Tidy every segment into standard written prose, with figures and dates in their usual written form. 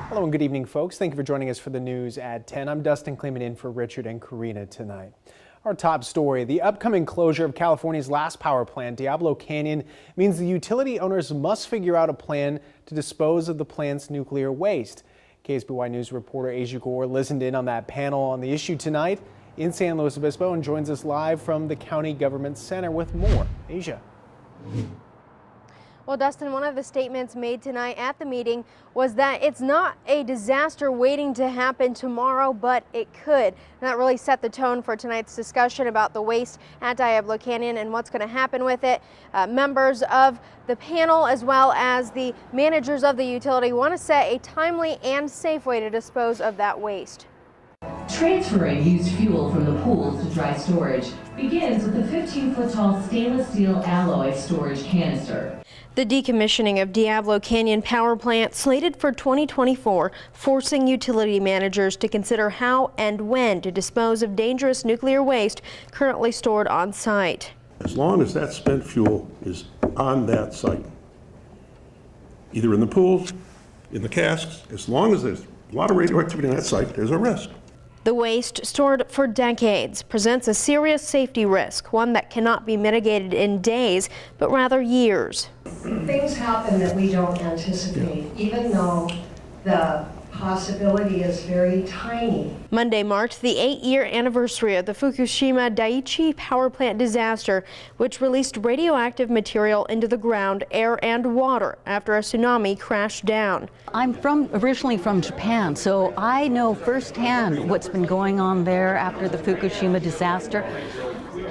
Hello and good evening, folks. Thank you for joining us for the news at 10. I'm Dustin Kleeman in for Richard and Karina tonight. Our top story, the upcoming closure of California's last power plant, Diablo Canyon, means the utility owners must figure out a plan to dispose of the plant's nuclear waste. KSBY News reporter Asia Gore listened in on that panel on the issue tonight in San Luis Obispo and joins us live from the County Government Center with more. Asia. Well, Dustin, one of the statements made tonight at the meeting was that it's not a disaster waiting to happen tomorrow, but it could. And that really set the tone for tonight's discussion about the waste at Diablo Canyon and what's going to happen with it. Members of the panel, as well as the managers of the utility, want to set a timely and safe way to dispose of that waste. Transferring used fuel from the pools to dry storage begins with a 15-foot-tall stainless steel alloy storage canister. The decommissioning of Diablo Canyon power plant slated for 2024, forcing utility managers to consider how and when to dispose of dangerous nuclear waste currently stored on site. As long as that spent fuel is on that site, either in the pools, in the casks, as long as there's a lot of radioactivity on that site, there's a risk. The waste, stored for decades, presents a serious safety risk, one that cannot be mitigated in days, but rather years. Things happen that we don't anticipate, even though the possibility is very tiny. Monday marked the 8-year anniversary of the Fukushima Daiichi power plant disaster, which released radioactive material into the ground, air, and water after a tsunami crashed down. I'm originally from Japan, so I know firsthand what's been going on there after the Fukushima disaster.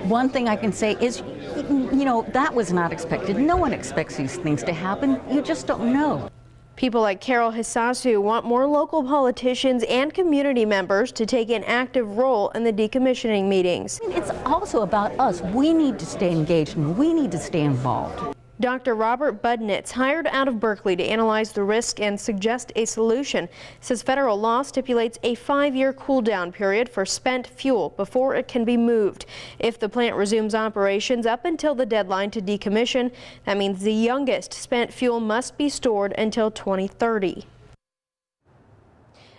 One thing I can say is, you know, that was not expected. No one expects these things to happen. You just don't know. People like Carol Hisasu want more local politicians and community members to take an active role in the decommissioning meetings. It's also about us. We need to stay engaged and we need to stay involved. Dr. Robert Budnitz, hired out of Berkeley to analyze the risk and suggest a solution, says federal law stipulates a 5-year cool-down period for spent fuel before it can be moved. If the plant resumes operations up until the deadline to decommission, that means the youngest spent fuel must be stored until 2030.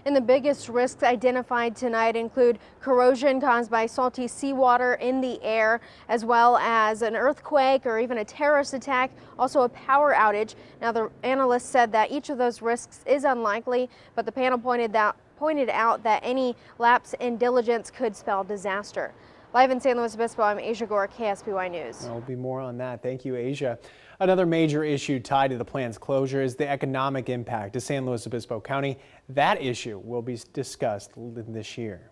And the biggest risks identified tonight include corrosion caused by salty seawater in the air, as well as an earthquake or even a terrorist attack, also a power outage. Now, the analysts said that each of those risks is unlikely, but the panel pointed out that any lapse in diligence could spell disaster. Live in San Luis Obispo, I'm Asia Gore, KSBY News. There'll be more on that. Thank you, Asia. Another major issue tied to the plant's closure is the economic impact to San Luis Obispo County. That issue will be discussed this year.